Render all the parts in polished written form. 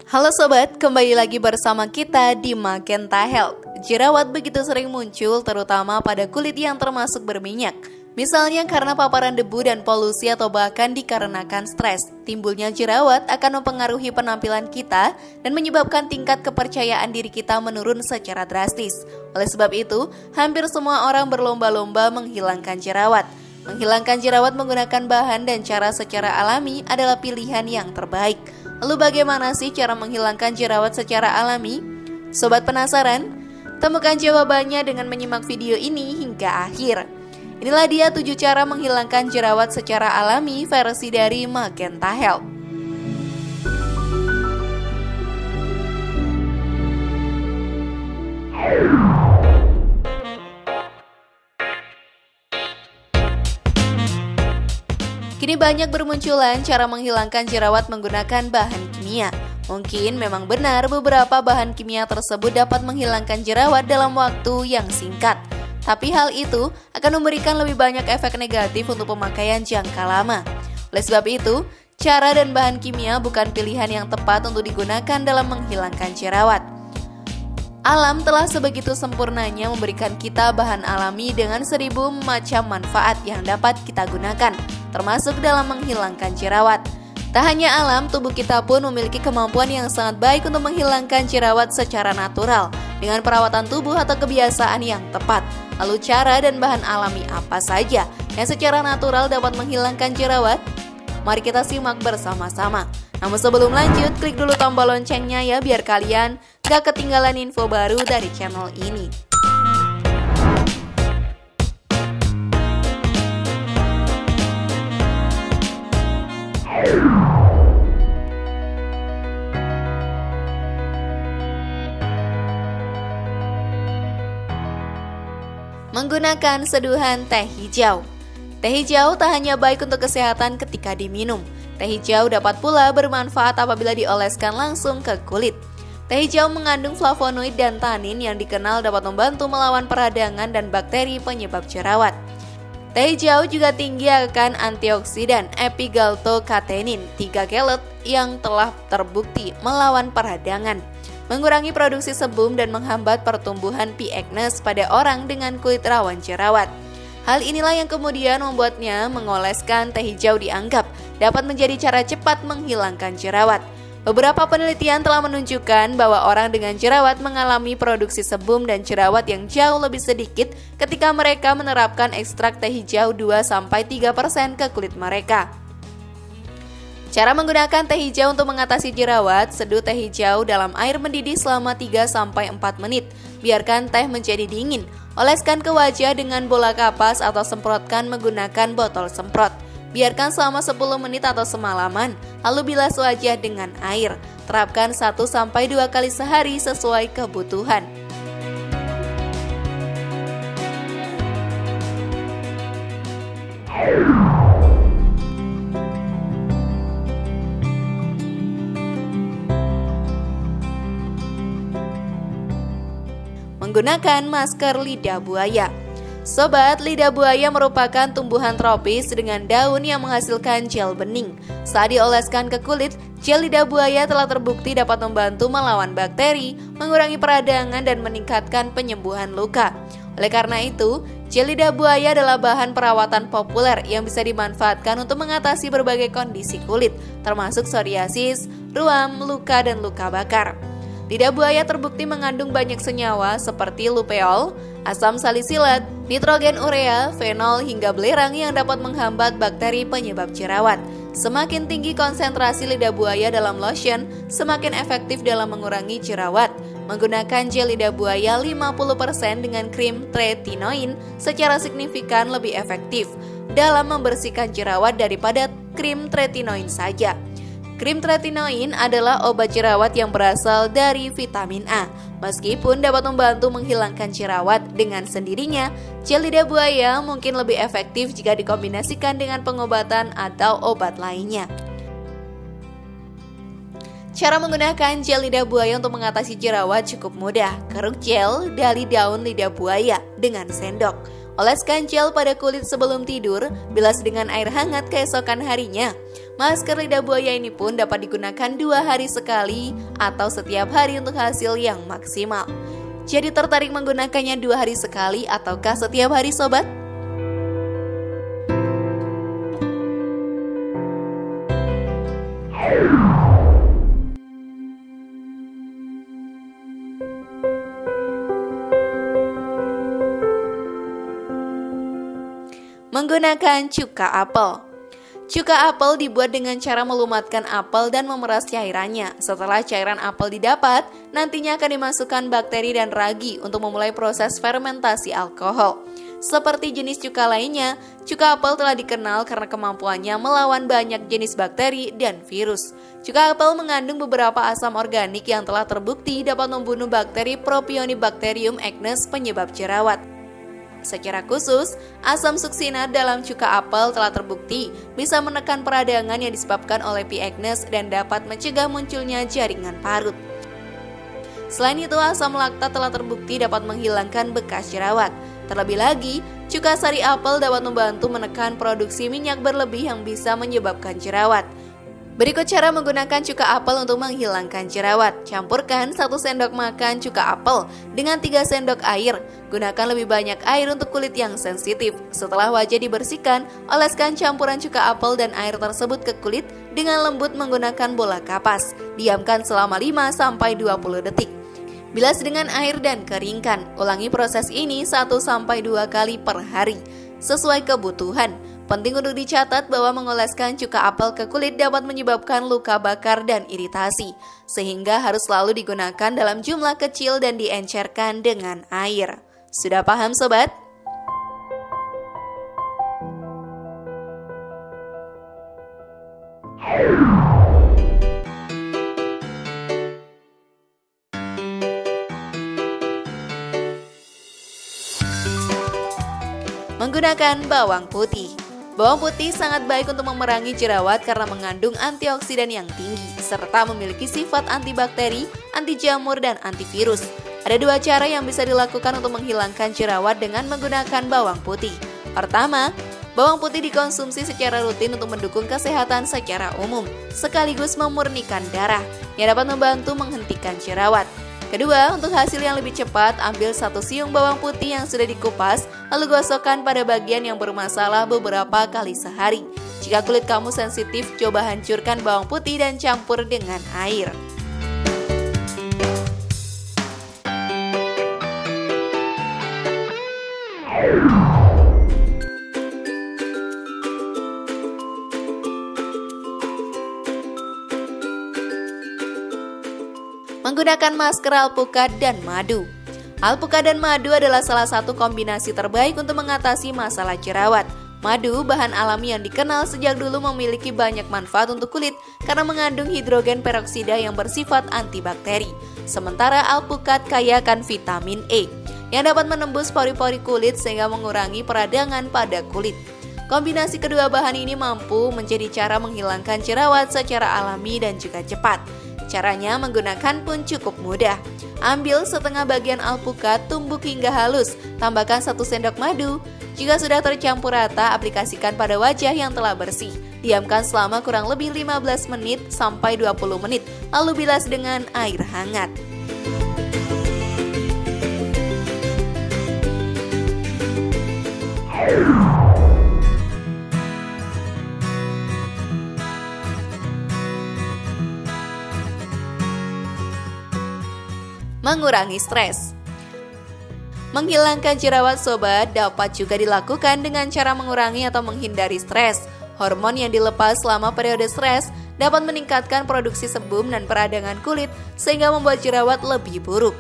Halo sobat, kembali lagi bersama kita di Magenta Health. Jerawat begitu sering muncul terutama pada kulit yang termasuk berminyak. Misalnya karena paparan debu dan polusi atau bahkan dikarenakan stres. Timbulnya jerawat akan mempengaruhi penampilan kita dan menyebabkan tingkat kepercayaan diri kita menurun secara drastis. Oleh sebab itu, hampir semua orang berlomba-lomba menghilangkan jerawat. Menghilangkan jerawat menggunakan bahan dan cara secara alami adalah pilihan yang terbaik. Lalu bagaimana sih cara menghilangkan jerawat secara alami? Sobat penasaran? Temukan jawabannya dengan menyimak video ini hingga akhir. Inilah dia 7 cara menghilangkan jerawat secara alami versi dari Magenta Health. Kini banyak bermunculan cara menghilangkan jerawat menggunakan bahan kimia. Mungkin memang benar beberapa bahan kimia tersebut dapat menghilangkan jerawat dalam waktu yang singkat. Tapi hal itu akan memberikan lebih banyak efek negatif untuk pemakaian jangka lama. Oleh sebab itu, cara dan bahan kimia bukan pilihan yang tepat untuk digunakan dalam menghilangkan jerawat. Alam telah sebegitu sempurnanya memberikan kita bahan alami dengan 1000 macam manfaat yang dapat kita gunakan, termasuk dalam menghilangkan jerawat. Tak hanya alam, tubuh kita pun memiliki kemampuan yang sangat baik untuk menghilangkan jerawat secara natural dengan perawatan tubuh atau kebiasaan yang tepat. Lalu cara dan bahan alami apa saja yang secara natural dapat menghilangkan jerawat? Mari kita simak bersama-sama. Namun sebelum lanjut, klik dulu tombol loncengnya ya biar kalian gak ketinggalan info baru dari channel ini. Menggunakan seduhan teh hijau. Teh hijau tak hanya baik untuk kesehatan ketika diminum. Teh hijau dapat pula bermanfaat apabila dioleskan langsung ke kulit. Teh hijau mengandung flavonoid dan tanin yang dikenal dapat membantu melawan peradangan dan bakteri penyebab jerawat. Teh hijau juga tinggi akan antioksidan epigaltokatenin 3 kelet yang telah terbukti melawan peradangan, mengurangi produksi sebum dan menghambat pertumbuhan P. acnes pada orang dengan kulit rawan jerawat. Hal inilah yang kemudian membuatnya mengoleskan teh hijau dianggap dapat menjadi cara cepat menghilangkan jerawat. Beberapa penelitian telah menunjukkan bahwa orang dengan jerawat mengalami produksi sebum dan jerawat yang jauh lebih sedikit ketika mereka menerapkan ekstrak teh hijau 2-3% ke kulit mereka. Cara menggunakan teh hijau untuk mengatasi jerawat: seduh teh hijau dalam air mendidih selama 3-4 menit. Biarkan teh menjadi dingin. Oleskan ke wajah dengan bola kapas atau semprotkan menggunakan botol semprot. Biarkan selama 10 menit atau semalaman, lalu bilas wajah dengan air. Terapkan 1-2 kali sehari sesuai kebutuhan. Menggunakan masker lidah buaya. Sobat, lidah buaya merupakan tumbuhan tropis dengan daun yang menghasilkan gel bening. Saat dioleskan ke kulit, gel lidah buaya telah terbukti dapat membantu melawan bakteri, mengurangi peradangan dan meningkatkan penyembuhan luka. Oleh karena itu, gel lidah buaya adalah bahan perawatan populer yang bisa dimanfaatkan untuk mengatasi berbagai kondisi kulit, termasuk psoriasis, ruam, luka, dan luka bakar. Lidah buaya terbukti mengandung banyak senyawa seperti lupeol, asam salisilat, nitrogen urea, fenol, hingga belerang yang dapat menghambat bakteri penyebab jerawat. Semakin tinggi konsentrasi lidah buaya dalam lotion, semakin efektif dalam mengurangi jerawat. Menggunakan gel lidah buaya 50% dengan krim tretinoin secara signifikan lebih efektif dalam membersihkan jerawat daripada krim tretinoin saja. Krim tretinoin adalah obat jerawat yang berasal dari vitamin A. Meskipun dapat membantu menghilangkan jerawat dengan sendirinya, gel lidah buaya mungkin lebih efektif jika dikombinasikan dengan pengobatan atau obat lainnya. Cara menggunakan gel lidah buaya untuk mengatasi jerawat cukup mudah. Keruk gel dari daun lidah buaya dengan sendok. Oleskan gel pada kulit sebelum tidur, bilas dengan air hangat keesokan harinya. Masker lidah buaya ini pun dapat digunakan 2 hari sekali atau setiap hari untuk hasil yang maksimal. Jadi tertarik menggunakannya 2 hari sekali ataukah setiap hari sobat? Menggunakan cuka apel. Cuka apel dibuat dengan cara melumatkan apel dan memeras cairannya. Setelah cairan apel didapat, nantinya akan dimasukkan bakteri dan ragi untuk memulai proses fermentasi alkohol. Seperti jenis cuka lainnya, cuka apel telah dikenal karena kemampuannya melawan banyak jenis bakteri dan virus. Cuka apel mengandung beberapa asam organik yang telah terbukti dapat membunuh bakteri Propionibacterium acnes penyebab jerawat. Secara khusus, asam suksinat dalam cuka apel telah terbukti bisa menekan peradangan yang disebabkan oleh P. acnes dan dapat mencegah munculnya jaringan parut. Selain itu, asam laktat telah terbukti dapat menghilangkan bekas jerawat. Terlebih lagi, cuka sari apel dapat membantu menekan produksi minyak berlebih yang bisa menyebabkan jerawat. Berikut cara menggunakan cuka apel untuk menghilangkan jerawat. Campurkan 1 sendok makan cuka apel dengan 3 sendok air. Gunakan lebih banyak air untuk kulit yang sensitif. Setelah wajah dibersihkan, oleskan campuran cuka apel dan air tersebut ke kulit dengan lembut menggunakan bola kapas. Diamkan selama 5-20 detik. Bilas dengan air dan keringkan. Ulangi proses ini 1-2 kali per hari, sesuai kebutuhan. Penting untuk dicatat bahwa mengoleskan cuka apel ke kulit dapat menyebabkan luka bakar dan iritasi, sehingga harus selalu digunakan dalam jumlah kecil dan diencerkan dengan air. Sudah paham sobat? Menggunakan bawang putih. Bawang putih sangat baik untuk memerangi jerawat karena mengandung antioksidan yang tinggi, serta memiliki sifat antibakteri, anti jamur, dan antivirus. Ada 2 cara yang bisa dilakukan untuk menghilangkan jerawat dengan menggunakan bawang putih. Pertama, bawang putih dikonsumsi secara rutin untuk mendukung kesehatan secara umum, sekaligus memurnikan darah, yang dapat membantu menghentikan jerawat. Kedua, untuk hasil yang lebih cepat, ambil 1 siung bawang putih yang sudah dikupas, lalu gosokkan pada bagian yang bermasalah beberapa kali sehari. Jika kulit kamu sensitif, coba hancurkan bawang putih dan campur dengan air. Menggunakan masker alpukat dan madu. Alpukat dan madu adalah salah satu kombinasi terbaik untuk mengatasi masalah jerawat. Madu, bahan alami yang dikenal sejak dulu, memiliki banyak manfaat untuk kulit karena mengandung hidrogen peroksida yang bersifat antibakteri. Sementara alpukat kaya akan vitamin E yang dapat menembus pori-pori kulit sehingga mengurangi peradangan pada kulit. Kombinasi kedua bahan ini mampu menjadi cara menghilangkan jerawat secara alami dan juga cepat. Caranya menggunakan pun cukup mudah. Ambil setengah bagian alpukat, tumbuk hingga halus, tambahkan 1 sendok madu. Jika sudah tercampur rata, aplikasikan pada wajah yang telah bersih. Diamkan selama kurang lebih 15 menit sampai 20 menit, lalu bilas dengan air hangat. Mengurangi stres. Menghilangkan jerawat sobat dapat juga dilakukan dengan cara mengurangi atau menghindari stres. Hormon yang dilepas selama periode stres dapat meningkatkan produksi sebum dan peradangan kulit sehingga membuat jerawat lebih buruk.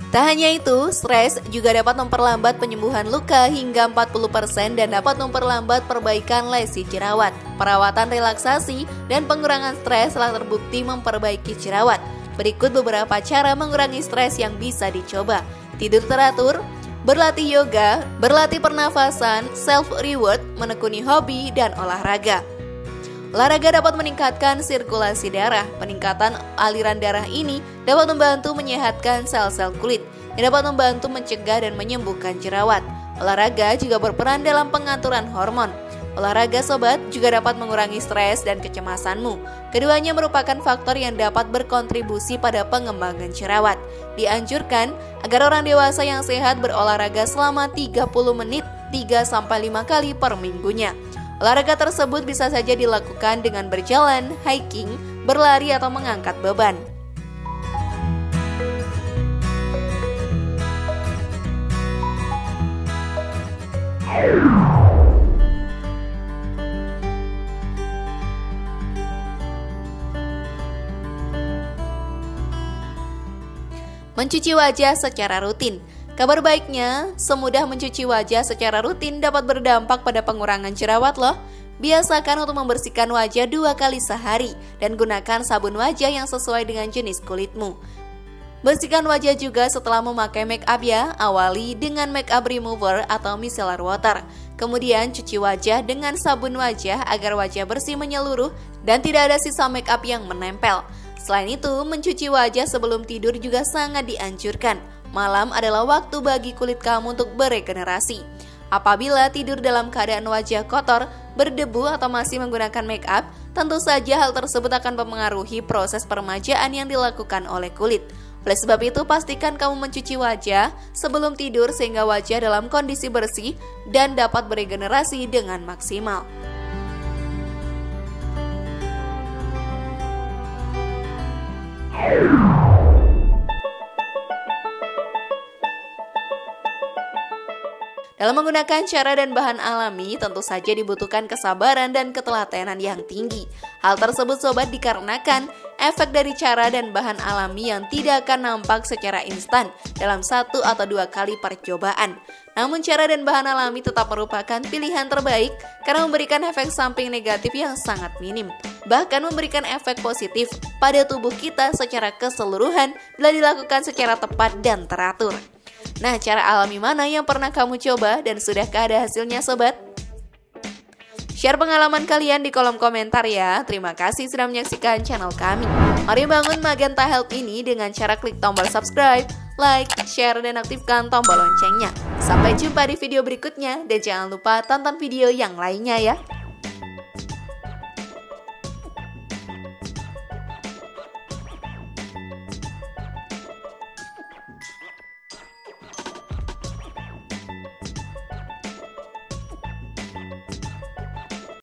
Tak hanya itu, stres juga dapat memperlambat penyembuhan luka hingga 40% dan dapat memperlambat perbaikan lesi jerawat. Perawatan relaksasi dan pengurangan stres telah terbukti memperbaiki jerawat. Berikut beberapa cara mengurangi stres yang bisa dicoba. Tidur teratur, berlatih yoga, berlatih pernafasan, self-reward, menekuni hobi, dan olahraga. Olahraga dapat meningkatkan sirkulasi darah. Peningkatan aliran darah ini dapat membantu menyehatkan sel-sel kulit, yang dapat membantu mencegah dan menyembuhkan jerawat. Olahraga juga berperan dalam pengaturan hormon. Olahraga sobat juga dapat mengurangi stres dan kecemasanmu. Keduanya merupakan faktor yang dapat berkontribusi pada pengembangan jerawat. Dianjurkan agar orang dewasa yang sehat berolahraga selama 30 menit 3-5 kali per minggunya. Olahraga tersebut bisa saja dilakukan dengan berjalan, hiking, berlari atau mengangkat beban. Mencuci wajah secara rutin. Kabar baiknya, semudah mencuci wajah secara rutin dapat berdampak pada pengurangan jerawat loh. Biasakan untuk membersihkan wajah 2 kali sehari dan gunakan sabun wajah yang sesuai dengan jenis kulitmu. Bersihkan wajah juga setelah memakai make up ya, awali dengan make up remover atau micellar water. Kemudian cuci wajah dengan sabun wajah agar wajah bersih menyeluruh dan tidak ada sisa make up yang menempel. Selain itu, mencuci wajah sebelum tidur juga sangat dianjurkan. Malam adalah waktu bagi kulit kamu untuk beregenerasi. Apabila tidur dalam keadaan wajah kotor, berdebu atau masih menggunakan make up, tentu saja hal tersebut akan mempengaruhi proses peremajaan yang dilakukan oleh kulit. Oleh sebab itu, pastikan kamu mencuci wajah sebelum tidur sehingga wajah dalam kondisi bersih dan dapat beregenerasi dengan maksimal. Dalam menggunakan cara dan bahan alami, tentu saja dibutuhkan kesabaran dan ketelatenan yang tinggi. Hal tersebut sobat dikarenakan efek dari cara dan bahan alami yang tidak akan nampak secara instan dalam 1 atau 2 kali percobaan. Namun cara dan bahan alami tetap merupakan pilihan terbaik karena memberikan efek samping negatif yang sangat minim. Bahkan memberikan efek positif pada tubuh kita secara keseluruhan bila dilakukan secara tepat dan teratur. Nah, cara alami mana yang pernah kamu coba dan sudahkah ada hasilnya sobat? Share pengalaman kalian di kolom komentar ya. Terima kasih sudah menyaksikan channel kami. Mari bangun Magenta Health ini dengan cara klik tombol subscribe, like, share, dan aktifkan tombol loncengnya. Sampai jumpa di video berikutnya dan jangan lupa tonton video yang lainnya ya.